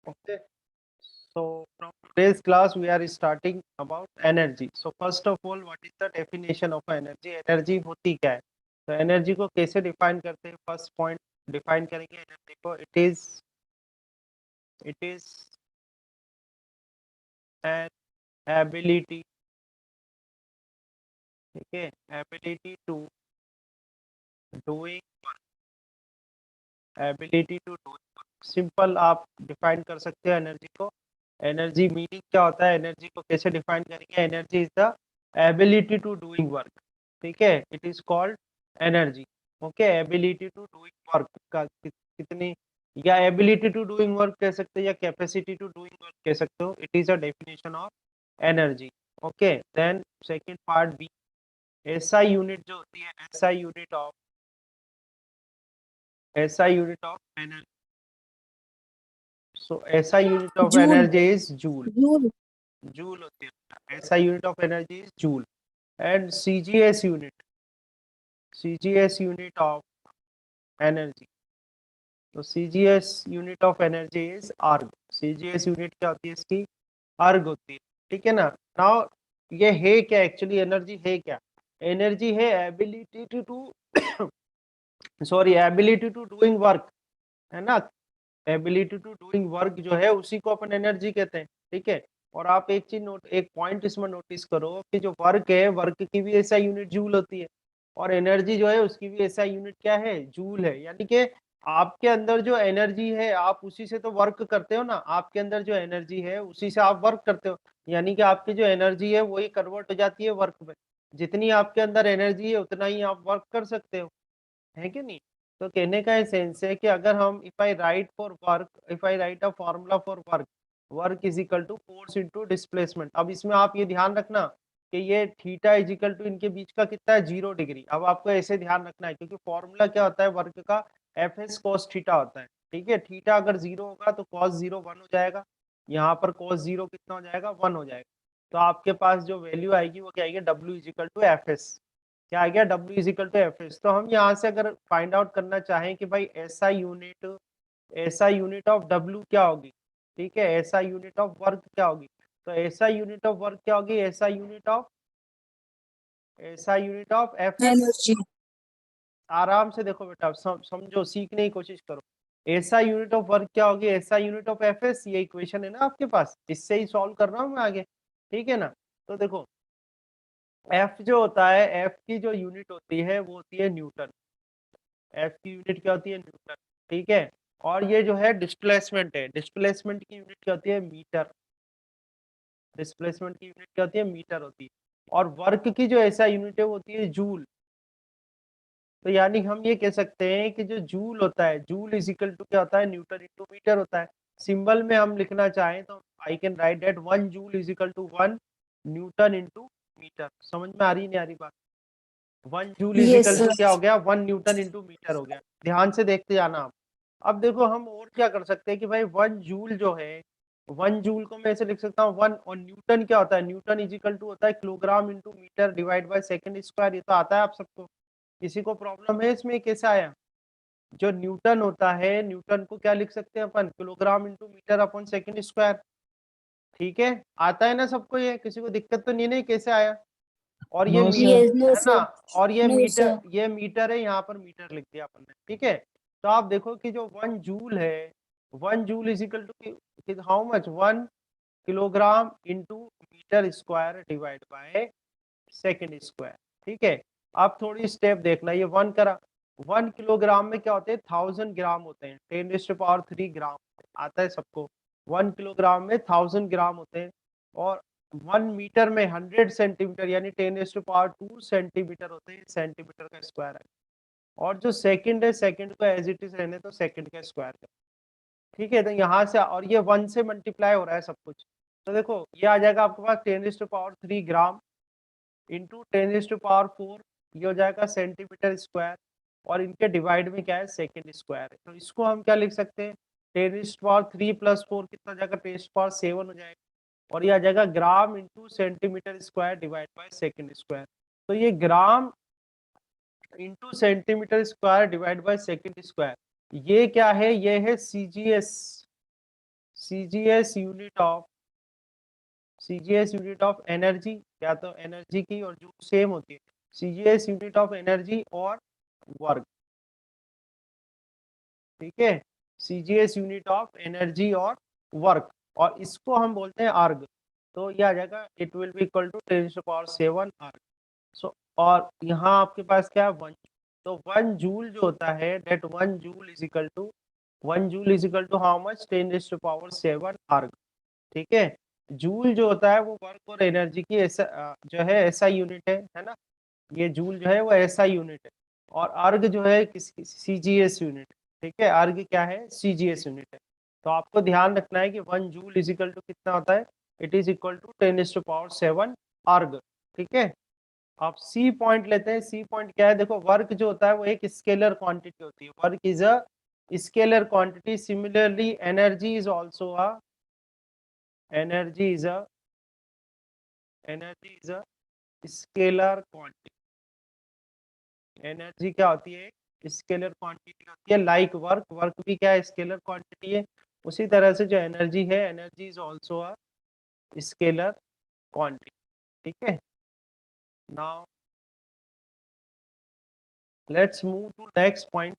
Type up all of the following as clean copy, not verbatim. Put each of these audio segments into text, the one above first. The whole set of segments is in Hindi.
Okay. So from today's class, we are starting about energy. So first of all, what is the definition of energy? Energy होती क्या है? तो एनर्जी को कैसे डिफाइन करते हैं? फर्स्ट पॉइंट डिफाइन करेंगे एनर्जी को. It is an ability. ठीक है, ability to doing, ability to doing. Simple आप डिफाइन कर सकते हो एनर्जी को. एनर्जी मीनिंग क्या होता है? एनर्जी को कैसे डिफाइन करेंगे? Energy is the ability to doing work. ठीक है, it is called energy. Okay, ability to doing work का कितनी, या एबिलिटी टू डूइंग वर्क कह सकते हो या कैपेसिटी टू डूइंग वर्क कह सकते हो. It is a definition of energy. Okay, then second part B, SI unit जो होती है, SI unit of energy. So SI unit of joule energy is joule. Joule Joule होती है. SI unit of energy is joule. And CGS unit of energy. तो CGS unit of energy is arg. CGS unit क्या होती है इसकी? अर्ग होती है. ठीक है ना. नाउ ये है क्या एक्चुअली? एनर्जी है क्या? एनर्जी है ability to do ability to doing work, है ना. एबिलिटी टू डूइंग वर्क जो है उसी को अपन एनर्जी कहते हैं. ठीक है. और आप एक चीज एक पॉइंट इसमें नोटिस करो कि जो वर्क है, वर्क की भी ऐसा यूनिट जूल होती है, और एनर्जी जो है उसकी भी ऐसा यूनिट क्या है? जूल है. यानी कि आपके अंदर जो एनर्जी है आप उसी से तो वर्क करते हो ना. आपके अंदर जो एनर्जी है उसी से आप वर्क करते हो. यानी कि आपकी जो एनर्जी है वही कन्वर्ट हो जाती है वर्क में. जितनी आपके अंदर एनर्जी है उतना ही आप वर्क कर सकते हो, है कि नहीं. तो कहने का सेंस है कि अगर हम if I write a formula for work is equal to force into displacement. अब इसमें आप ये ध्यान रखना कि ये थीटा इज इक्वल टू इनके बीच का कितना है? 0 डिग्री. अब आपको ऐसे ध्यान रखना है क्योंकि फॉर्मूला क्या होता है वर्क का? एफ एस कॉस थीटा होता है. ठीक है, थीटा अगर 0 होगा तो कॉस 0 1 हो जाएगा. यहाँ पर कॉस 0 कितना हो जाएगा? 1 हो जाएगा. तो आपके पास जो वैल्यू आएगी वो क्या आएगी? W is equal to F S. क्या आ गया? W is equal to F S. तो हम यहाँ से अगर फाइंड आउट करना चाहें कि भाई ऐसा यूनिट ऑफ W क्या होगी. ठीक है, ऐसा यूनिट ऑफ वर्क क्या होगी. तो ऐसा यूनिट ऑफ वर्क क्या होगी? ऐसा unit of F S. Energy आराम से देखो बेटा, समझो, सीखने की कोशिश करो. ऐसा यूनिट ऑफ वर्क क्या होगी? ऐसा यूनिट ऑफ एफ एस. ये इक्वेशन है ना आपके पास, इससे ही सॉल्व कर रहा हूँ मैं आगे. ठीक है ना. तो देखो एफ जो होता है, एफ की जो यूनिट होती है वो होती है न्यूटन. एफ की यूनिट क्या होती है? न्यूटन. ठीक है. और ये जो है डिस्प्लेसमेंट है, डिस्प्लेसमेंट की यूनिट क्या होती है? मीटर. डिस्प्लेसमेंट की यूनिट क्या होती है? मीटर होती है. और वर्क की जो ऐसा यूनिट है वो होती है जूल. तो यानी हम ये कह सकते हैं कि जो जूल होता है, जूल इज इक्वल टू क्या होता है? न्यूटन इंटू मीटर होता है. सिंबल में हम लिखना चाहें तो I can write that 1 joule is equal to 1 newton into metre. समझ में आ रही नहीं आ रही बात? 1 joule is yes equal to क्या हो गया? 1 न्यूटन इंटू मीटर हो गया. ध्यान से देखते जाना आप. अब देखो हम और क्या कर सकते हैं कि भाई 1 जूल जो है, 1 जूल को मैं ऐसे लिख सकता हूँ 1. और न्यूटन क्या होता है? न्यूटन इज इक्वल टू होता है kilogram into metre divide by second square. ये तो आता है आप सबको. किसी को प्रॉब्लम है इसमें? कैसे आया? जो न्यूटन होता है, न्यूटन को क्या लिख सकते हैं अपन? Kilogram into metre upon second square. ठीक है, आता है ना सबको? ये किसी को दिक्कत तो नहीं है? कैसे आया? और ये no metre sir. Yes no है ना. सर और ये नो मीटर, सर ये मीटर है, यहाँ पर मीटर लिख दिया अपन ने. ठीक है. तो आप देखो कि जो 1 जूल है, 1 joule is equal to how much? 1 kilogram into metre square divide by second square. ठीक है. आप थोड़ी स्टेप देखना. ये 1 करा. 1 किलोग्राम में क्या होते हैं? 1000 ग्राम होते हैं. 10⁻³ ग्राम आता है सबको. 1 किलोग्राम में 1000 ग्राम होते हैं. और 1 मीटर में 100 सेंटीमीटर यानी 10⁻² सेंटीमीटर होते हैं. सेंटीमीटर का स्क्वायर है. और जो सेकंड है, सेकंड को एज इट इज रहने तो सेकंड का स्क्वायर है. ठीक है. तो यहाँ से, और ये 1 से मल्टीप्लाई हो रहा है सब कुछ. तो देखो ये आ जाएगा आपके पास 10⁻³ ग्राम इंटू 10⁻⁴. ये हो जाएगा सेंटीमीटर स्क्वायर. और इनके डिवाइड में क्या है? सेकंड स्क्वायर है. तो इसको हम क्या लिख सकते हैं? 10⁻³ + 4 कितना जाएगा? 10⁻7 हो जाएगा. और ये आ जाएगा gram into centimetre square divide by second square. तो ये gram into centimetre square divide by second square, ये क्या है? ये है CGS. CGS unit of energy, या तो एनर्जी की और जूल सेम होती है, सीजीएस यूनिट ऑफ एनर्जी और वर्क, ठीक है, सीजीएस यूनिट ऑफ एनर्जी और वर्क, और इसको हम बोलते हैं अर्ग, तो ये आ जाएगा, it will be equal to 10⁻⁷ erg. सो और यहाँ आपके पास क्या है 1, तो 1 जूल जो होता है, that 1 joule is equal to, 1 joule is equal to how much, 10⁻⁷ erg, ठीक है। जूल जो होता है वो वर्क और एनर्जी की ऐसा जो है ऐसा यूनिट है ना, ये जूल जो है वो ऐसा यूनिट है, और अर्ग जो है किसकी, सीजीएस यूनिट, ठीक है, अर्ग क्या है, सीजीएस यूनिट है। तो आपको ध्यान रखना है कि 1 जूल इज इक्वल टू कितना होता है, it is equal to 10⁻⁷ erg, ठीक है। आप सी पॉइंट लेते हैं, सी पॉइंट क्या है, देखो वर्क जो होता है वो एक स्केलर क्वांटिटी होती है, work is a scalar quantity, similarly energy is also a, energy is a, energy is a scalar quantity, energy क्या होती है, स्केलर क्वांटिटी होती है, लाइक वर्क, वर्क भी क्या है, स्केलर क्वांटिटी है, उसी तरह से जो एनर्जी है, energy is also a scalar quantity, ठीक है। Now let's move to next point,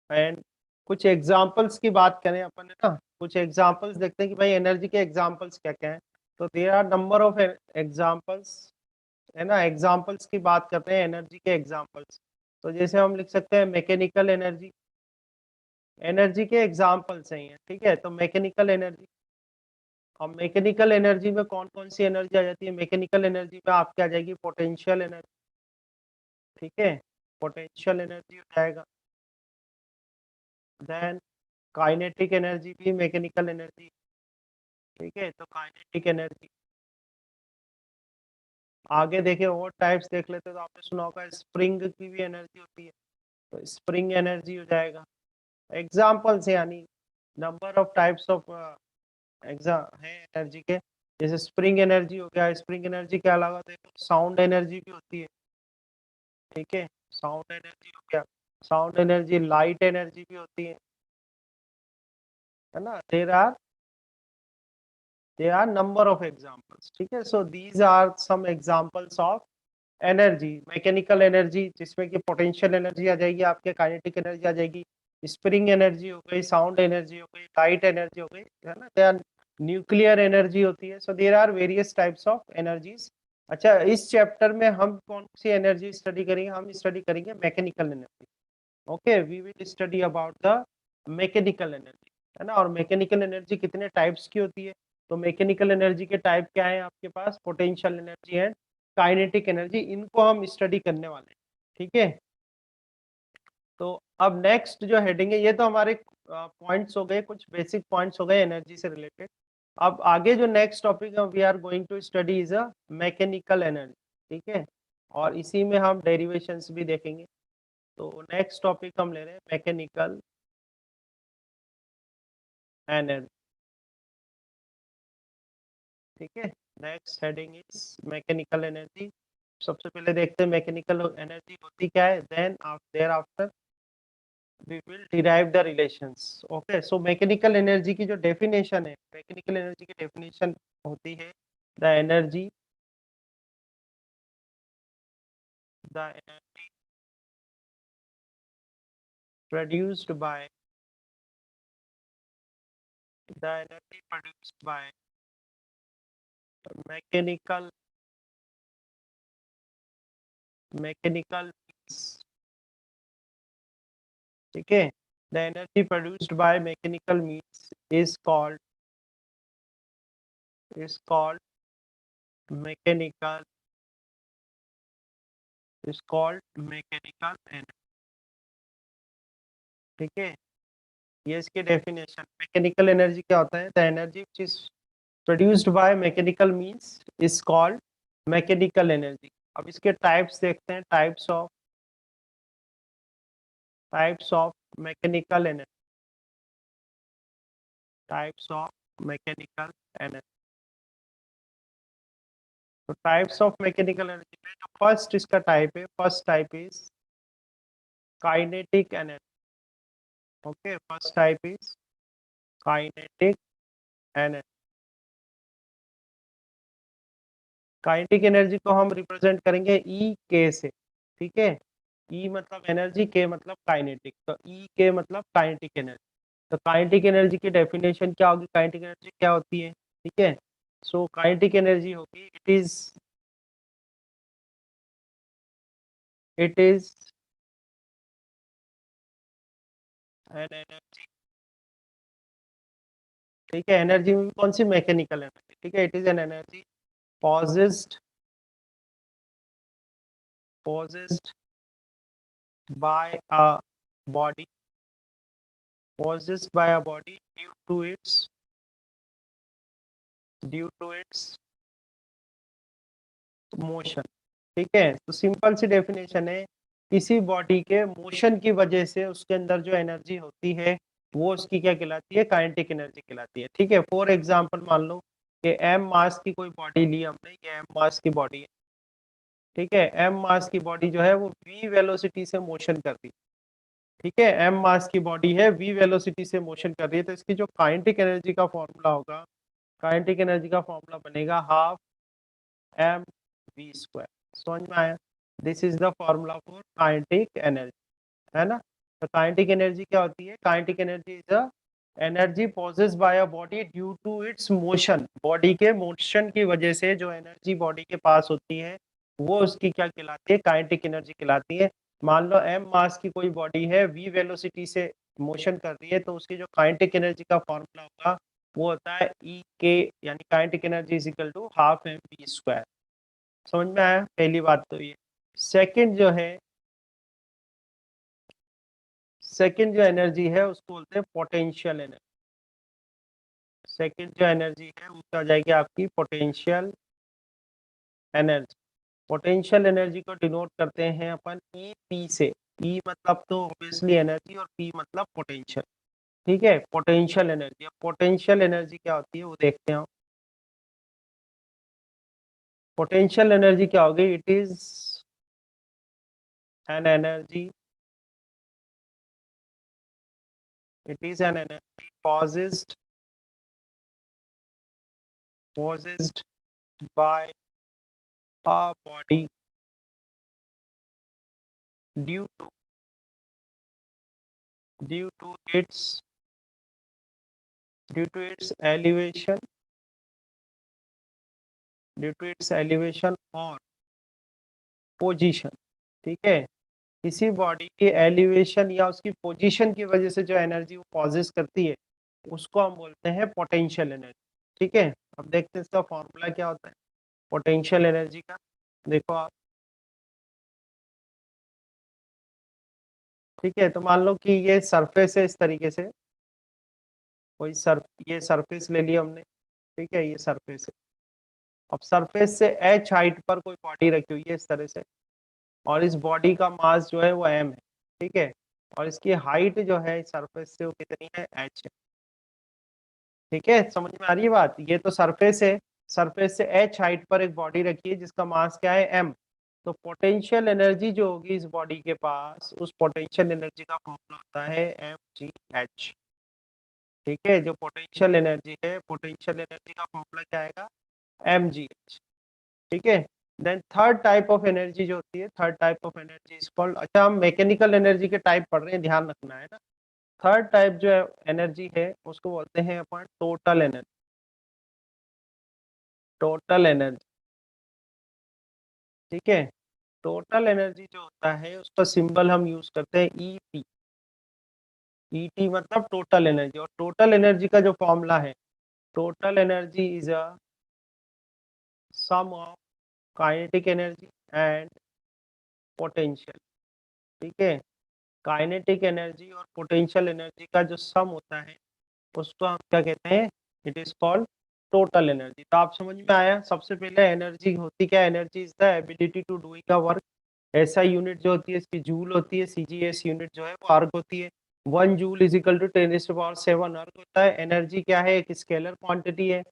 and कुछ एग्जांपल्स की बात करें अपन, है ना, कुछ एग्जांपल्स देखते हैं कि भाई एनर्जी के एग्जांपल्स क्या क्या हैं। तो there are number of examples, है ना, एग्जांपल्स की बात करते हैं एनर्जी के एग्जांपल्स। तो जैसे हम लिख सकते हैं मैकेनिकल एनर्जी, एनर्जी के एग्जांपल्स हैं ये, ठीक है। तो मैकेनिकल एनर्जी, अब मैकेनिकल एनर्जी में कौन कौन सी एनर्जी आ जाती है, मैकेनिकल एनर्जी में आपकी आ जाएगी पोटेंशियल एनर्जी, ठीक है, पोटेंशियल एनर्जी हो जाएगा, देन काइनेटिक एनर्जी भी मैकेनिकल एनर्जी, ठीक है, तो काइनेटिक एनर्जी। आगे देखे और टाइप्स देख लेते तो आपने सुना होगा स्प्रिंग की भी एनर्जी होती है, तो स्प्रिंग एनर्जी हो जाएगा। एग्जाम्पल्स यानी number of types of exam है एनर्जी के, जैसे स्प्रिंग एनर्जी हो गया, स्प्रिंग एनर्जी के अलावा देखो साउंड एनर्जी भी होती है, ठीक है, साउंड एनर्जी हो गया, साउंड एनर्जी, लाइट एनर्जी भी होती है ना, there are number of examples, ठीक है। So these are some examples of energy, mechanical energy जिसमें कि पोटेंशियल एनर्जी आ जाएगी, आपके काइनेटिक एनर्जी आ जाएगी, स्प्रिंग एनर्जी हो गई, साउंड एनर्जी हो गई, लाइट एनर्जी हो गई, है ना, देयर न्यूक्लियर एनर्जी होती है। So there are various types of energies. अच्छा, इस चैप्टर में हम कौन सी एनर्जी स्टडी करेंगे, हम स्टडी करेंगे mechanical energy, okay, we will study about the mechanical energy, है ना। और मैकेनिकल एनर्जी कितने टाइप्स की होती है, तो मैकेनिकल एनर्जी के टाइप क्या है आपके पास, potential energy and kinetic energy, इनको हम स्टडी करने वाले हैं, ठीक है। तो अब नेक्स्ट जो हेडिंग है, ये तो हमारे पॉइंट्स हो गए, कुछ बेसिक पॉइंट्स हो गए एनर्जी से रिलेटेड। अब आगे जो नेक्स्ट टॉपिक है, we are going to study is a mechanical energy, ठीक है, और इसी में हम डेरिवेशंस भी देखेंगे। तो नेक्स्ट टॉपिक हम ले रहे हैं मैकेनिकल एनर्जी, ठीक है। Next heading is mechanical energy. सबसे पहले देखते हैं मैकेनिकल एनर्जी होती क्या है, then there after we will derive the relations, okay। so mechanical energy की जो डेफिनेशन है, मैकेनिकल एनर्जी की डेफिनेशन होती है the energy, the energy produced by, the energy produced by mechanical means, ठीक है, the energy produced by mechanical means is called mechanical, is called mechanical energy, ठीक है। ये इसकी डेफिनेशन, मैकेनिकल एनर्जी क्या होता है, the energy which is produced by mechanical means is called mechanical energy. अब इसके टाइप्स देखते हैं, types of mechanical energy, types of mechanical energy. तो टाइप्स ऑफ मैकेनिकल एनर्जी में जो फर्स्ट इसका टाइप है, first type is kinetic energy, okay, first type is kinetic energy. Kinetic energy को हम रिप्रेजेंट करेंगे ई के से, ठीक है। ई मतलब एनर्जी, के मतलब काइनेटिक, तो ई के मतलब काइनेटिक एनर्जी। तो काइनेटिक एनर्जी की डेफिनेशन क्या होगी, काइनेटिक एनर्जी क्या होती है, ठीक है। सो काइनेटिक एनर्जी होगी, इट इज एन एनर्जी, ठीक है। एनर्जी में भी कौन सी, मैकेनिकल एनर्जी, ठीक है। It is N energy possessed possessed by a body, possessed by a body due to its motion, ठीक है। तो सिंपल सी डेफिनेशन है, किसी बॉडी के मोशन की वजह से उसके अंदर जो एनर्जी होती है वो उसकी क्या कहलाती है, काइनेटिक एनर्जी कहलाती है, ठीक है। फॉर एग्जांपल मान लो कि एम मास की कोई बॉडी ली हमने, ये एम मास की बॉडी है, ठीक है। एम मास की बॉडी जो है वो वी वेलोसिटी से मोशन कर रही है, ठीक है। एम मास की बॉडी है, वी वेलोसिटी से मोशन कर रही है, तो इसकी जो काइनेटिक एनर्जी का फॉर्मूला होगा, काइनेटिक एनर्जी का फॉर्मूला बनेगा हाफ एम वी स्क्वायर। समझ में आया, this is the formula for kinetic energy, है ना। तो काइनेटिक एनर्जी क्या होती है, kinetic energy is a energy possessed by a body due to its motion, body के मोशन की वजह से जो एनर्जी बॉडी के पास होती है वो उसकी क्या कहलाती है, काइनेटिक एनर्जी कहलाती है। मान लो एम मास की कोई बॉडी है, वी वेलोसिटी से मोशन कर रही है, तो उसकी जो काइनेटिक एनर्जी का फॉर्मूला होगा वो होता है ई के, यानी kinetic energy is equal to half M we square. समझ में आया, पहली बात तो ये। सेकंड जो है, सेकंड जो एनर्जी है उसको बोलते हैं पोटेंशियल एनर्जी। सेकंड जो एनर्जी है वो क्या हो जाएगी आपकी, पोटेंशियल एनर्जी। पोटेंशियल एनर्जी को डिनोट करते हैं अपन ई पी से। ई मतलब तो ऑब्वियसली एनर्जी, और पी मतलब पोटेंशियल, ठीक है। पोटेंशियल एनर्जी, अब पोटेंशियल एनर्जी क्या होती है वो देखते हैं। पोटेंशियल एनर्जी क्या होगी, it is N energy, it is N energy possessed by a body due to due to its due to its elevation due to its elevation और पोजीशन, ठीक है। किसी बॉडी के एलिवेशन या उसकी पोजीशन की वजह से जो एनर्जी वो पॉजेस करती है उसको हम बोलते हैं पोटेंशियल एनर्जी, ठीक है। अब देखते हैं इसका फॉर्मूला क्या होता है पोटेंशियल एनर्जी का। देखो आप, ठीक है। तो मान लो कि ये सरफेस है, इस तरीके से कोई ये सरफेस ले लिया हमने, ठीक है। ये सरफेस है, अब सरफेस से एच हाइट पर कोई बॉडी रखी हुई है इस तरह से, और इस बॉडी का मास जो है वो एम है, ठीक है। और इसकी हाइट जो है सरफेस से वो कितनी है, एच है, ठीक है। समझ में आ रही है बात, ये तो सरफेस है, सरफेस से एच हाइट पर एक बॉडी रखी है जिसका मास क्या है, एम। तो पोटेंशियल एनर्जी जो होगी इस बॉडी के पास, उस पोटेंशियल एनर्जी का फॉर्मूला होता है एम जी एच, ठीक है। जो पोटेंशियल एनर्जी है, पोटेंशियल एनर्जी का फॉर्मूला क्या आएगा, एम जी एच, ठीक है। Then third type of energy जो होती है, third type of energy is called, अच्छा हम मैकेनिकल एनर्जी के टाइप पढ़ रहे हैं, ध्यान रखना है ना। थर्ड टाइप जो एनर्जी है उसको बोलते हैं अपन टोटल एनर्जी, टोटल एनर्जी, ठीक है। टोटल एनर्जी जो होता है उसका सिंबल हम यूज करते हैं ई टी, ई टी मतलब टोटल एनर्जी। और टोटल एनर्जी का जो फॉर्मूला है, total energy is a sum of kinetic energy and potential, ठीक है। काइनेटिक एनर्जी और पोटेंशियल एनर्जी का जो सम होता है उसको हम क्या कहते हैं, it is called total energy. तो आप समझ में आया, सबसे पहले एनर्जी होती क्या, energy is the ability to doing a work. ऐसा यूनिट जो होती है इसकी जूल होती है, सीजीएस यूनिट जो है वो अर्ग होती है। 1 जूल इज इक्वल टू 10⁻⁷ अर्ग होता है। एनर्जी क्या है, एक स्केलर क्वांटिटी है।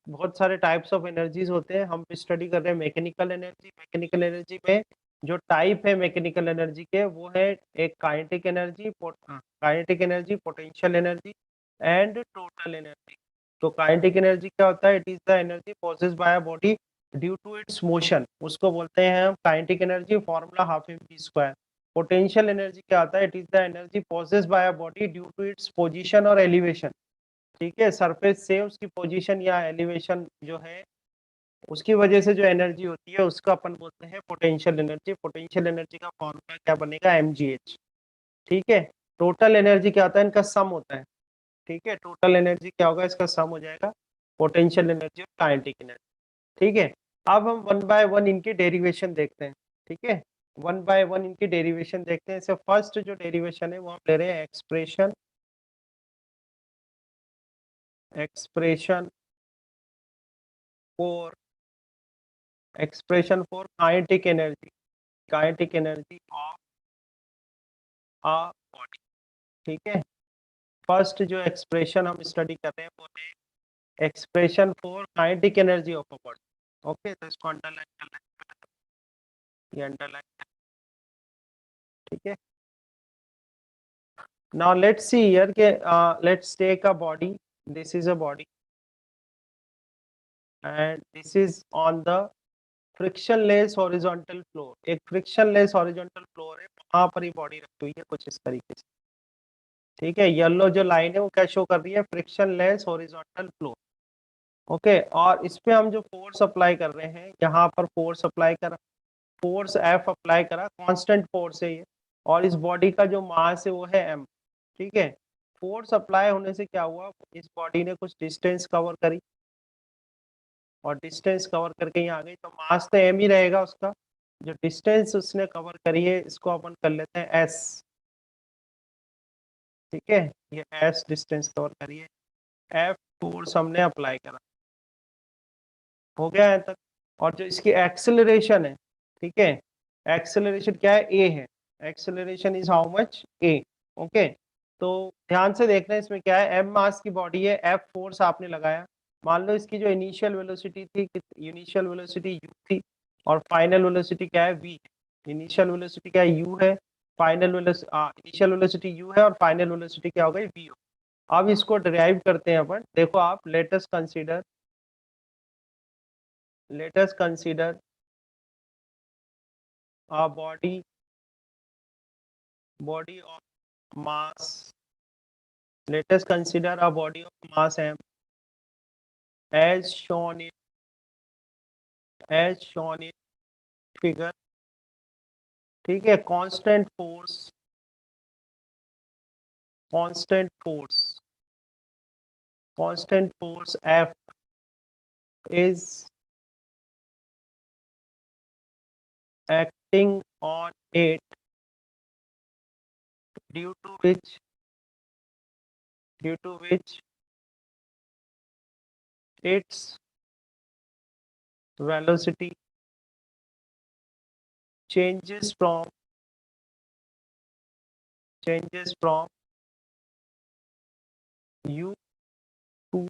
बहुत सारे टाइप्स ऑफ एनर्जीज होते हैं, हम स्टडी कर रहे हैं मैकेनिकल एनर्जी। मैकेनिकल एनर्जी में जो टाइप है मैकेनिकल एनर्जी के वो है एक kinetic energy, kinetic energy, potential energy and total energy. तो काइनेटिक एनर्जी क्या होता है? It is the energy possessed by a body due to its motion, उसको बोलते हैं हम kinetic energy, formula half M we square. Potential energy क्या होता है? It is the energy possessed by a body due to its position और एलिवेशन। ठीक है, सरफेस से उसकी पोजीशन या एलिवेशन जो है उसकी वजह से जो एनर्जी होती है उसका अपन बोलते हैं पोटेंशियल एनर्जी। पोटेंशियल एनर्जी का फॉर्मूला क्या बनेगा? mgh। ठीक है, टोटल एनर्जी क्या होता है? इनका सम होता है। ठीक है, टोटल एनर्जी क्या होगा? इसका सम हो जाएगा पोटेंशियल एनर्जी और काइनेटिक एनर्जी। ठीक है, अब हम वन बाय वन इनकी डेरिवेशन देखते हैं। ठीक है, वन बाय वन इनकी डेरिवेशन देखते हैं। फर्स्ट जो डेरिवेशन है वो हम ले रहे हैं expression for kinetic energy, kinetic energy of a body. ठीक है, फर्स्ट जो एक्सप्रेशन हम स्टडी कर रहे हैं वो है expression for kinetic energy of a body. Okay, तो इसको अंडरलाइन कर लेते हैं, ये अंडरलाइन। ठीक है, नाउ लेट्स सी हियर के let's take a body, this is a body and this is on the frictionless horizontal floor. एक फ्रिक्शनलेस हॉरिजॉन्टल फ्लोर है, वहां पर ही बॉडी रखी हुई है कुछ इस तरीके से। ठीक है, येलो जो लाइन है वो क्या शो कर रही है? Frictionless horizontal floor. ओके, और इस पे हम जो फोर्स अप्लाई कर रहे हैं, यहाँ पर फोर्स अप्लाई कर, फोर्स एफ अप्लाई करा, कांस्टेंट फोर्स है ये, और इस बॉडी का जो मास है वो है एम। ठीक है, फोर्स अप्लाई होने से क्या हुआ? इस बॉडी ने कुछ डिस्टेंस कवर करी और डिस्टेंस कवर करके यहाँ आ गई, तो मास तो एम ही रहेगा उसका। जो डिस्टेंस उसने कवर करी है इसको अपन कर लेते हैं एस। ठीक है, ये एस डिस्टेंस कवर करी है, एफ फोर्स हमने अप्लाई करा, हो गया है तक। और जो इसकी एक्सेलरेशन है, ठीक है, एक्सेलरेशन क्या है? ए है। Acceleration is how much? A. Okay, तो ध्यान से देखना इसमें क्या है? एम मास की बॉडी है, एफ फोर्स आपने लगाया। मान लो इसकी जो इनिशियल वेलोसिटी थी, इनिशियल वेलोसिटी यू थी, और फाइनल वेलोसिटी क्या है? वी। इनिशियल वेलोसिटी क्या है? यू है। Final velocity, initial velocity you है और फाइनल वेलोसिटी क्या हो गई? वी हो। अब इसको डिराइव करते हैं अपन। देखो आप, let us consider a body of mass, let us consider a body of mass m as shown in figure। ठीक है, constant force F is acting on it, due to which its velocity changes from u to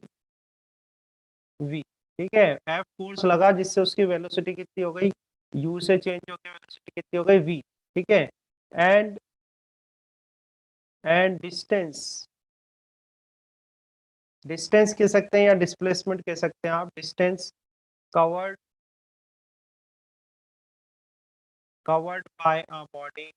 v। ठीक है, F फोर्स लगा जिससे उसकी वेलोसिटी कितनी हो गई? u से चेंज होकर वेलोसिटी कितनी हो गई? v। ठीक है, एंड डिस्टेंस कह सकते हैं या डिस्प्लेसमेंट कह सकते हैं आप। Distance covered by a body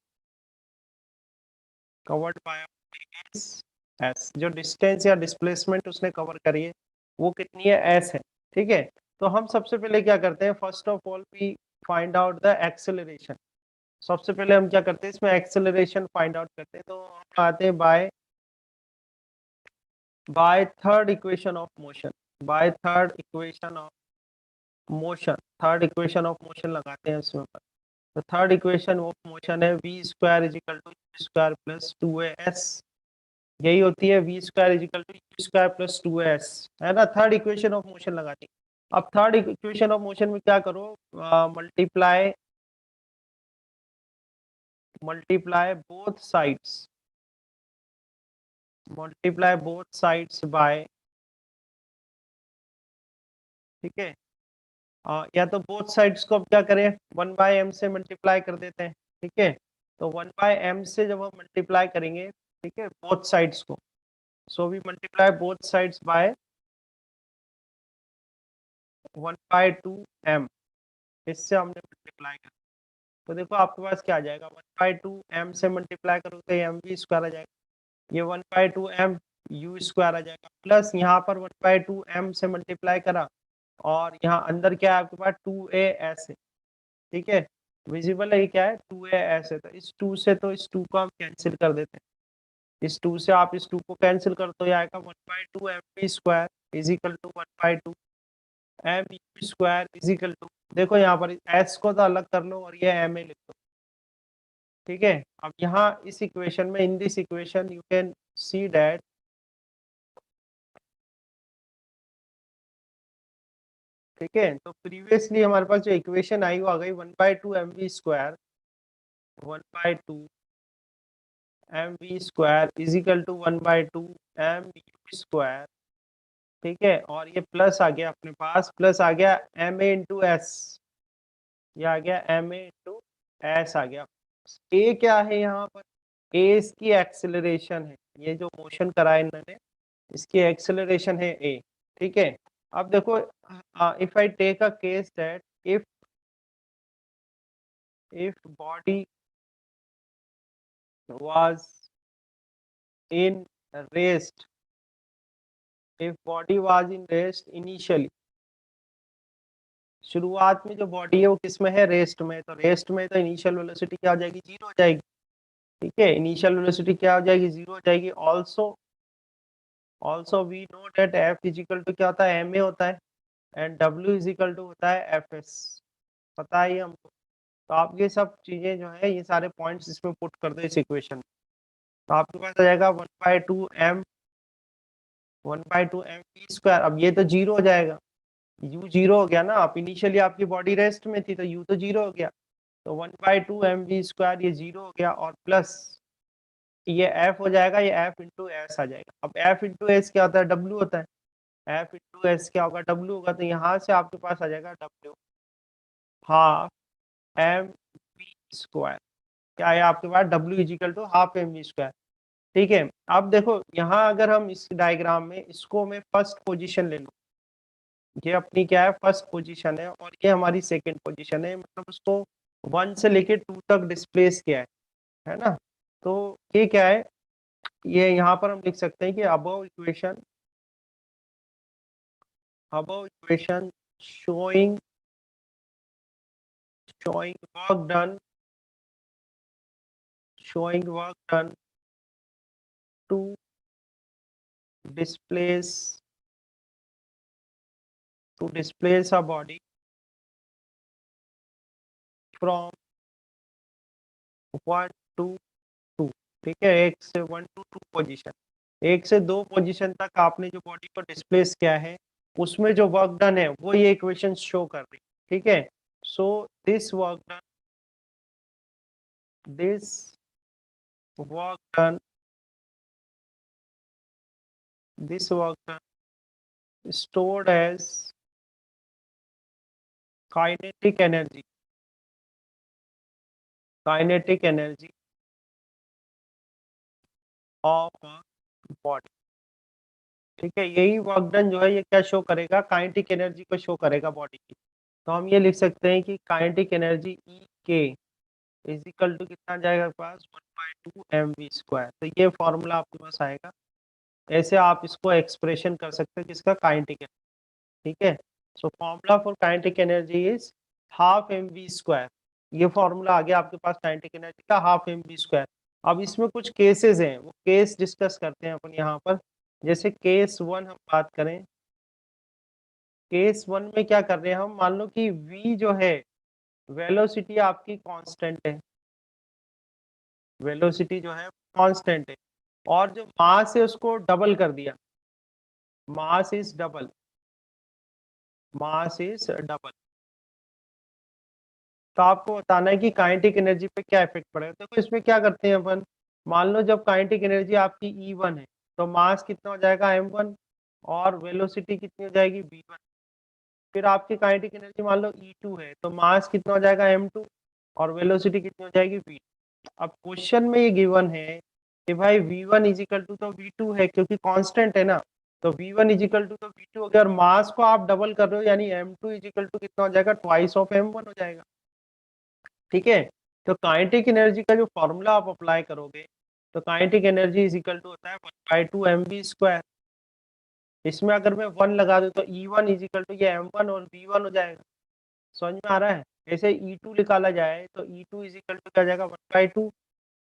is S. जो डिस्टेंस या डिस्प्लेसमेंट उसने कवर करी है वो कितनी है? एस है। ठीक है, तो हम सबसे पहले क्या करते हैं? First of all we find out the acceleration. सबसे पहले हम क्या करते हैं? इसमें एक्सेलरेशन फाइंड आउट करते हैं। तो हम आते हैं by third equation of motion, लगाते हैं उसमें। तो थर्ड इक्वेशन ऑफ मोशन है v square is equal to u square plus 2as। यही होती है v square is equal to u square plus 2as, है ना? थर्ड इक्वेशन ऑफ मोशन लगानी। अब थर्ड इक्वेशन ऑफ मोशन में क्या करो? मल्टीप्लाई बोथ साइड्स बाय, ठीक है, या तो बोथ साइड्स को अब क्या करें? 1/m से मल्टीप्लाई कर देते हैं। ठीक है, तो 1/m से जब हम मल्टीप्लाई करेंगे, ठीक है, बोथ साइड्स को, so we multiply both sides by 1/2m, इससे हमने मल्टीप्लाई कर, तो देखो आपके पास क्या आ जाएगा, 1/2m से मल्टीप्लाई करो तो एम वी स्क्वायर आ जाएगा, ये 1/2m यू स्क्वायर आ जाएगा, प्लस यहाँ पर 1/2m से मल्टीप्लाई करा और यहाँ अंदर क्या है आपके पास 2as है, ठीक है, विजिबल है ये क्या है 2as है, तो इस 2 से तो इस 2 को हम कैंसिल कर देते हैं, इस 2 से आप इस 2 को कैंसिल कर तो ये आएगा 1/2m V square is equal to 1/2m U square is equal to, देखो यहाँ पर s को तो अलग कर लो और ये m ए लिख दो, ठीक है। अब यहाँ इस इक्वेशन में, in this equation you can see that ठीक है, तो प्रीवियसली हमारे पास जो इक्वेशन आई वो आ गई 1/2m V square 1/2m V square is equal to 1/2m U square, ठीक है, और ये प्लस आ गया अपने पास, प्लस आ गया एम ए इंटू एस, ये आ गया एम ए इंटू एस आ गया, ए क्या है यहाँ पर, ए इसकी एक्सेलरेशन है, ये जो मोशन करा है इन्होंने इसकी एक्सेलरेशन है ए, ठीक है। अब देखो if I take a case that if body was in rest, if body was in rest initially, शुरुआत में जो बॉडी है वो किस में है, रेस्ट में, तो रेस्ट में तो इनिशियल वेलोसिटी क्या हो जाएगी, जीरो हो जाएगी, ठीक है, इनिशियल वेलोसिटी क्या हो जाएगी, जीरो हो जाएगी। Also we know that F is equal to क्या होता है, एम ए होता है, एंड डब्ल्यू इजिकल टू होता है एफ एस, पता है हमको, तो आप ये सब चीजें जो है ये सारे पॉइंट्स इसमें पुट कर दो इस इक्वेशन में, तो आपके पास आ जाएगा 1/2m वी स्क्वायर, अब ये तो जीरो हो जाएगा, u जीरो हो गया ना, आप इनिशियली आपकी बॉडी रेस्ट में थी तो u तो जीरो हो गया, तो 1/2m वी स्क्वायर ये जीरो हो गया, और प्लस ये f हो जाएगा, ये f इंटू एस आ जाएगा, अब f इंटू एस क्या होता है, w होता है, f इंटू एस क्या होगा, w होगा, तो यहाँ से आपके पास आ जाएगा w half M we square, क्या है आपके पास w is equal to half M we square, ठीक है। अब देखो यहाँ अगर हम इस डायग्राम में इसको मैं फर्स्ट पोजीशन ले लूँ, ये अपनी क्या है फर्स्ट पोजीशन है और ये हमारी सेकंड पोजीशन है, मतलब उसको 1 से लेके 2 तक डिस्प्लेस किया है ना, तो ये क्या है, ये यहाँ पर हम लिख सकते हैं कि above equation showing work done to displace a body from 1 to 2, ठीक है, एक से 1 to 2 पोजीशन, एक से 2 पोजीशन तक आपने जो बॉडी को डिस्प्लेस किया है उसमें जो वर्क डन है वो ये इक्वेशन शो कर रही, ठीक है। So this work done stored as kinetic energy of a body, ठीक है, यही वर्क डन जो है ये क्या शो करेगा, काइनेटिक एनर्जी को शो करेगा बॉडी की, तो हम ये लिख सकते हैं कि काइनेटिक एनर्जी ई के इज इक्वल टू कितना जाएगा पास 1/2m वी स्क्वायर, तो ये फॉर्मूला आपके पास आएगा, ऐसे आप इसको एक्सप्रेशन कर सकते हैं किसका, काइनेटिक एनर्जी, ठीक है। So formula for kinetic energy is half M we square, ये फॉर्मूला आ गया आपके पास काइनेटिक एनर्जी का, हाफ एम वी स्क्वायर। अब इसमें कुछ केसेस हैं, वो केस डिस्कस करते हैं अपन यहाँ पर, जैसे केस 1 हम बात करें, केस 1 में क्या कर रहे हैं हम, मान लो कि v जो है वेलोसिटी आपकी कांस्टेंट है, वेलोसिटी जो है कांस्टेंट है, और जो मास है उसको डबल कर दिया, मास इज डबल, तो आपको बताना है कि काइनेटिक एनर्जी पे क्या इफेक्ट पड़ेगा। देखो इसमें क्या करते हैं अपन, मान लो जब काइनेटिक एनर्जी आपकी E1 है तो मास कितना हो जाएगा m1 और वेलोसिटी कितनी हो जाएगी v1, फिर आपकी काइनेटिक एनर्जी मान लो E2 है तो मास कितना हो जाएगा m2 और वेलोसिटी कितनी हो जाएगी v। अब क्वेश्चन में ये गिवन है कि भाई v1 इज इक्वल टू तो v2 है क्योंकि कांस्टेंट है ना, तो V1 इजिकल टू तो V2 हो गया, और मास को आप डबल कर रहे हो यानी M2 इजिकल टू कितना हो जाएगा, ट्वाइस ऑफ M1 हो जाएगा। ठीक है, तो काइनेटिक एनर्जी का जो फॉर्मूला आप अप्लाई करोगे, तो काइनेटिक एनर्जी इजिकल टू होता है 1/2 mv²। इसमें अगर मैं 1 लगा दूं तो E1 इजिकल टू ये M1 और V1 हो जाएगा। समझ में आ रहा है? ऐसे E2 निकाला जाए तो E2 इजिकल टू क्या जाएगा, 1/2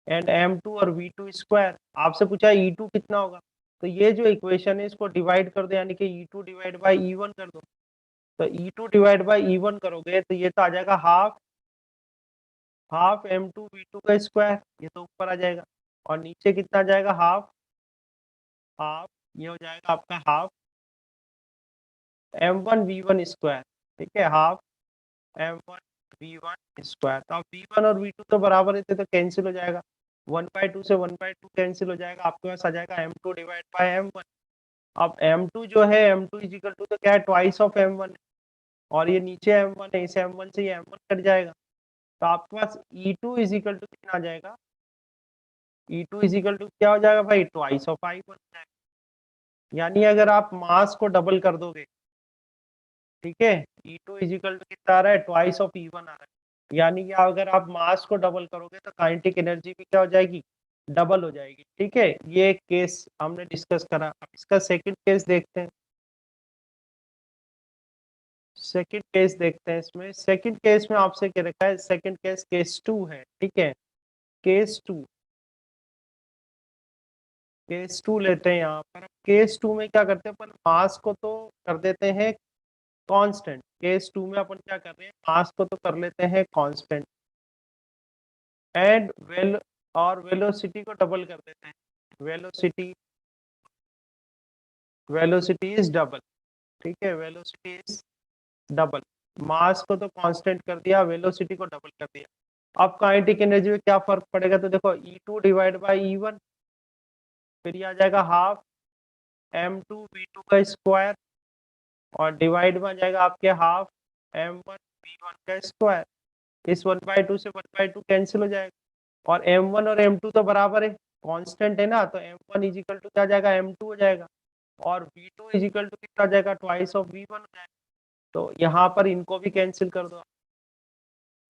एंड M2 और V2 स्क्वायर। आपसे पूछा E2 कितना होगा, तो ये जो इक्वेशन है इसको डिवाइड कर दो, यानी कि E2 डिवाइड बाई E1 कर दो। तो E2 डिवाइड बाई E1 करोगे तो ये तो आ जाएगा हाफ हाफ M2 V2 का स्क्वायर, ये तो ऊपर आ जाएगा। और नीचे कितना आ जाएगा, हाफ हाफ ये हो जाएगा आपका हाफ M1 V1 स्क्वायर। ठीक है, हाफ M1 V1 स्क्वायर। तो अब V1 और V2 तो बराबर रहते तो कैंसिल हो जाएगा, 1/2 से 1/2 कैंसिल हो जाएगा, आपके पास आ जाएगा M2 डिवाइड बाय M1। अब M2 जो है, M2 इजिकल टू तो क्या है, ट्वाइस ऑफ M1 है, और ये नीचे M1 है, इस M1 से ये M1 कट जाएगा। तो आपके पास E2 इजिकल टू कितना आ जाएगा, E2 इजिकल टू क्या हो जाएगा भाई, ट्वाइस ऑफ I1 हो जाएगा। यानी अगर आप मास को डबल कर दोगे, ठीक है, E2 इजिकल टू कितना आ रहा है, ट्वाइस ऑफ E1 आ रहा है। यानी कि अगर आप मास को डबल करोगे तो काइनेटिक एनर्जी भी क्या हो जाएगी, डबल हो जाएगी। ठीक है, ये एक केस हमने डिस्कस करा। अब इसका सेकंड केस देखते हैं। सेकंड केस देखते हैं। इसमें सेकंड केस में आपसे क्या रखा है, सेकंड केस केस 2 है। ठीक है, केस 2 केस 2 लेते हैं यहाँ पर। केस 2 में क्या करते हैं अपन, मास को तो कर देते हैं कांस्टेंट। केस 2 में अपन क्या कर रहे हैं, मास को तो कर लेते हैं कांस्टेंट एंड और वेलोसिटी को डबल कर देते हैं। Velocity velocity is double. ठीक है, वेलोसिटी इज डबल। मास को तो कांस्टेंट कर दिया, वेलोसिटी को डबल कर दिया। अब काइनेटिक एनर्जी में क्या फर्क पड़ेगा, तो देखो E2 डिवाइड बाई E1, फिर ये आ जाएगा हाफ M2 V2 का स्क्वायर, और डिवाइड में आ जाएगा आपके हाफ M1 V1 का स्क्वायर। इस 1/2 से 1/2 कैंसिल हो जाएगा, और M1 और M2 तो बराबर है, कांस्टेंट है ना, तो M1 इजिकल टू क्या जाएगा, M2 हो जाएगा, और V2 इजिकल टू कितना जाएगा, ट्वाइस ऑफ V1 हो जाएगा। तो यहाँ पर इनको भी कैंसिल कर दो।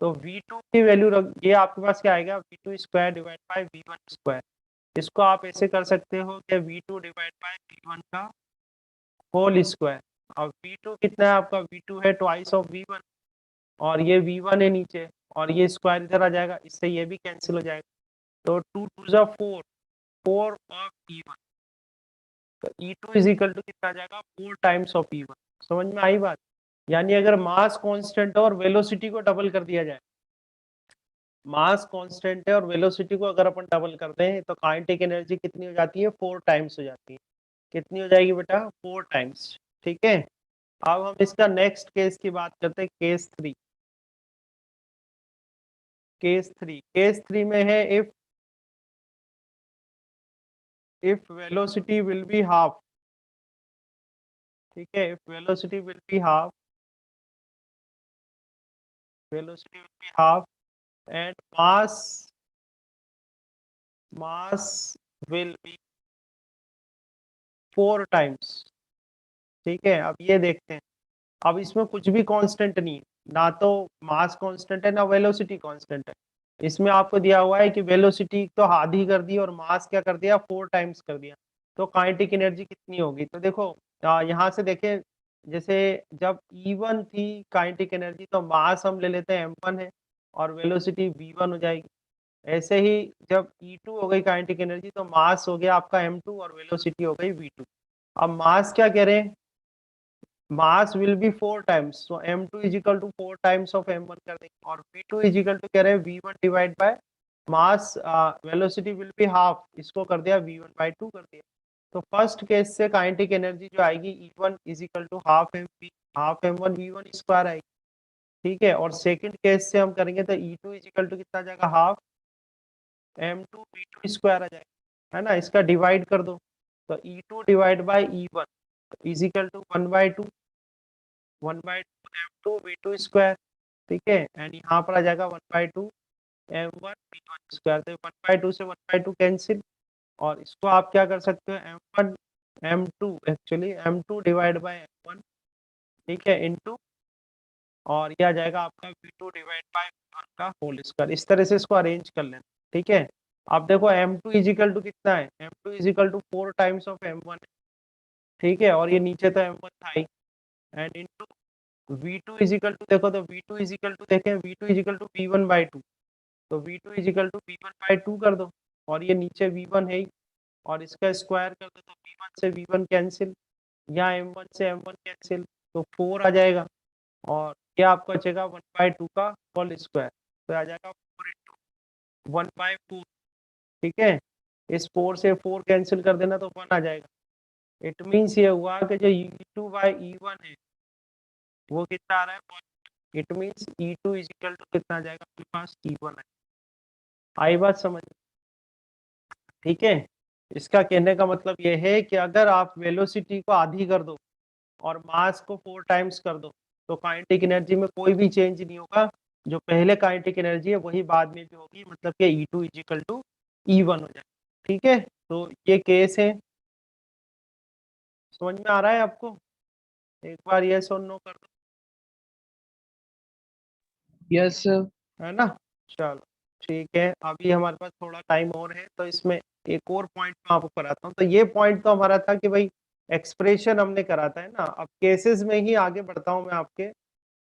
तो V2 की वैल्यू रख, ये आपके पास क्या आएगा, V2 square divide bye V1 square. इसको आप ऐसे कर सकते हो कि V2 डिवाइड बाय V1 का होल स्क्वायर। अब V2 कितना है आपका, V2 है ट्वाइस ऑफ V1, और ये V1 है नीचे, और ये स्क्वायर इधर आ जाएगा, इससे ये भी कैंसिल हो जाएगा। तो 2 2 जा 4, 4 ऑफ E1। तो E2 इज इक्वल टू कितना आ जाएगा, 4 टाइम्स ऑफ E1। समझ में आई बात? यानी अगर मास कांस्टेंट है और वेलोसिटी को डबल कर दिया जाए, मास कांस्टेंट है और वेलोसिटी को अगर अपन डबल करते हैं तो काइनेटिक एनर्जी कितनी हो जाती है, 4 टाइम्स हो जाती है। कितनी हो जाएगी बेटा, 4 टाइम्स। ठीक है, अब हम इसका नेक्स्ट केस की बात करते हैं, केस 3। केस 3 में है, if velocity will be half. ठीक है, if velocity will be half, velocity will be half and mass will be 4 times. ठीक है, अब ये देखते हैं। अब इसमें कुछ भी कांस्टेंट नहीं है, ना तो मास कांस्टेंट है ना वेलोसिटी कांस्टेंट है। इसमें आपको दिया हुआ है कि वेलोसिटी तो आधी कर दी और मास क्या कर दिया, 4 टाइम्स कर दिया। तो काइनेटिक एनर्जी कितनी होगी, तो देखो यहाँ से देखें, जैसे जब E1 थी काइनेटिक एनर्जी, तो मास हम ले लेते हैं M1 है, और वेलोसिटी V1 हो जाएगी। ऐसे ही जब E2 हो गई काइनेटिक एनर्जी, तो मास हो गया आपका M2 और वेलोसिटी हो गई V2। अब मास क्या कह रहे हैं, mass will be 4 times, so M2 is equal to 4 times of M1 कर देंगे, और V2 इज इक्वल टू कह रहे हैं V1 divide by mass, velocity will be half, इसको कर दिया V1/2 कर दिया। तो फर्स्ट केस से काइनेटिक एनर्जी जो आएगी E1 is equal to half M1 V1 square आएगी। ठीक है, और सेकंड केस से हम करेंगे तो E2 इज इक्वल टू कितना आ जाएगा, हाफ M2 V2 स्क्वायर आ जाएगा, है ना। इसका डिवाइड कर दो, तो E2 divide by E1 is equal to 1/2 M2 V2 square. ठीक है, एंड यहाँ पर आ जाएगा 1/2 M1 V1 स्क्वायर। तो 1/2 से 1/2 कैंसिल, और इसको आप क्या कर सकते हो, M1 m2 actually m2 divide by m1, ठीक है, इनटू, और ये आ जाएगा आपका v2 डिवाइड बाय v1 का होल स्क्वायर। इस तरह से इसको अरेंज कर लेना, ठीक है। अब देखो m2 इजिकल टू कितना है, m2 is equal to 4 times of m1, ठीक है, और ये नीचे तो m1 था ही, and into v2 equal to, देखो तो v2 इजिकल टू देखें, v2 equal to v1 by 2, तो v2 equal to v1 by 2 कर दो, और ये नीचे v1 है ही, और इसका स्क्वायर कर दो तो v1 से v1 कैंसिल, या m1 से m1 कैंसिल, तो 4 आ जाएगा, और ये आपको बचेगा 1/2 का होल स्क्वायर, तो आ जाएगा 4 इंटू 1/4, ठीक है। इस 4 से 4 कैंसिल कर देना तो 1 आ जाएगा। इट मीन्स ये हुआ कि जो E2 बाई E1 है वो कितना आ रहा है 1। It means E2 is equal to कितना आ जाएगा आपके पास, E1 है। आई बात समझ, ठीक है। इसका कहने का मतलब ये है कि अगर आप वेलोसिटी को आधी कर दो और मास को 4 टाइम्स कर दो तो काइनेटिक एनर्जी में कोई भी चेंज नहीं होगा, जो पहले काइनेटिक एनर्जी है वही बाद में भी होगी, मतलब कि E2 इजिकल टू E1 हो जाएगा, ठीक है। तो ये केस है, समझ में आ रहा है आपको? एक बार यस और नो कर दो, यस सर। है ना। चलो ठीक है, अभी हमारे पास थोड़ा टाइम और है, तो इसमें एक और पॉइंट मैं आपको कराता हूँ। तो ये पॉइंट तो हमारा था कि भाई एक्सप्रेशन हमने कराता है ना, अब केसेस में ही आगे बढ़ता हूँ मैं आपके।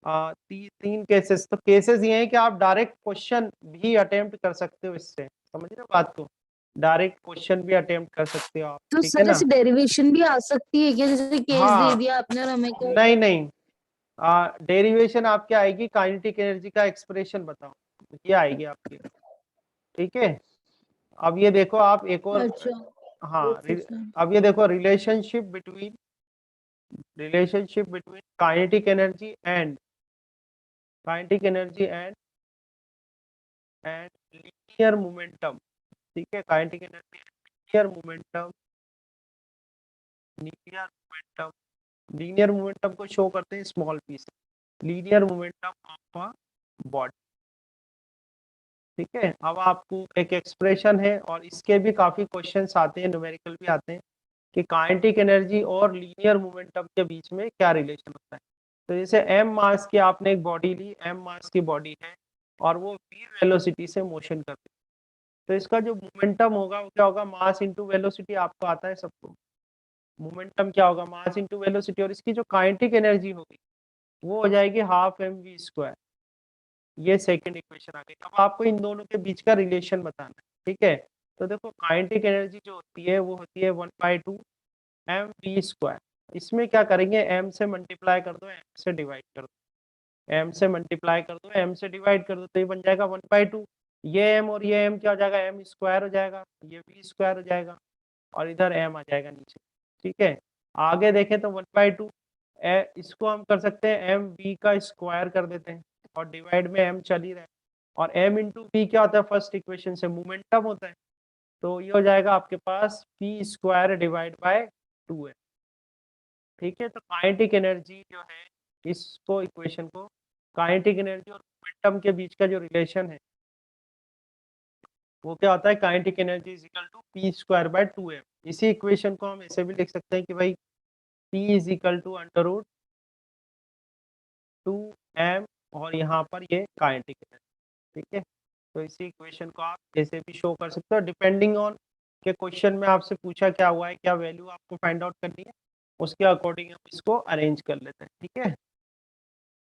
तीन केसेस, तो केसेस ये हैं कि आप डायरेक्ट क्वेश्चन भी अटेम्प्ट कर सकते हो इससे, समझ रहे हो बात को, डायरेक्ट क्वेश्चन भी अटेम्प्ट कर सकते हो आप, तो ठीक है सर ना। ऐसी डेरिवेशन भी आ सकती है क्या, जैसे केस दे हाँ, दिया आपने और हमें को? नहीं नहीं, डेरिवेशन आपके आएगी काइनेटिक एनर्जी का एक्सप्रेशन बताओ, ये आएगी आपकी, ठीक है। अब ये देखो आप एक और, अच्छा। हाँ, अब ये देखो relationship between kinetic energy and linear momentum, ठीक है। काइनेटिक एनर्जी लीनियर मोमेंटम को शो करते हैं स्मॉल पी से, linear momentum of a body, ठीक है। अब आपको एक एक्सप्रेशन है, और इसके भी काफी क्वेश्चंस आते हैं, न्यूमेरिकल भी आते हैं, कि काइनेटिक एनर्जी और लीनियर मोमेंटम के बीच में क्या रिलेशन होता है। तो जैसे m मास की आपने एक बॉडी ली, m मास की बॉडी है, और वो v वेलोसिटी से मोशन करती है, तो इसका जो मोमेंटम होगा वो क्या होगा, मास इंटू वेलोसिटी, आपको आता है सबको। मोमेंटम क्या होगा, मास इंटू वेलोसिटी, और इसकी जो काइनेटिक एनर्जी होगी वो हो जाएगी हाफ mv²। ये सेकंड इक्वेशन आ गई। अब आपको इन दोनों के बीच का रिलेशन बताना है, ठीक है। तो देखो काइनेटिक एनर्जी जो होती है वो होती है 1/2 mv²। इसमें क्या करेंगे, m से मल्टीप्लाई कर दो, m से डिवाइड कर दो, m से मल्टीप्लाई कर दो, m से डिवाइड कर दो, तो ये बन जाएगा 1/2। ये m और ये m क्या हो जाएगा, m² हो जाएगा, ये v² हो जाएगा, और इधर m आ जाएगा नीचे, ठीक है। आगे देखें तो 1/2, इसको हम कर सकते हैं mv का स्क्वायर कर देते हैं, और डिवाइड में m चल ही रहा है, और m इंटू v क्या होता है, फर्स्ट इक्वेशन से मोमेंटम होता है, तो ये हो जाएगा आपके पास p² डिवाइड बाय 2 है, ठीक है। तो काइनेटिक एनर्जी जो है, इसको इक्वेशन को, काइनेटिक एनर्जी और मोमेंटम के बीच का जो रिलेशन है वो क्या होता है, kinetic energy is equal to p² by 2m। इसी इक्वेशन को हम ऐसे भी लिख सकते हैं कि भाई p is equal to √2m, और यहाँ पर ये काइनेटिक एनर्जी, ठीक है। तो इसी इक्वेशन को आप ऐसे भी शो कर सकते हो, डिपेंडिंग ऑन के क्वेश्चन में आपसे पूछा क्या हुआ है, क्या वैल्यू आपको फाइंड आउट करनी है, उसके अकॉर्डिंग हम इसको अरेंज कर लेते हैं, ठीक है।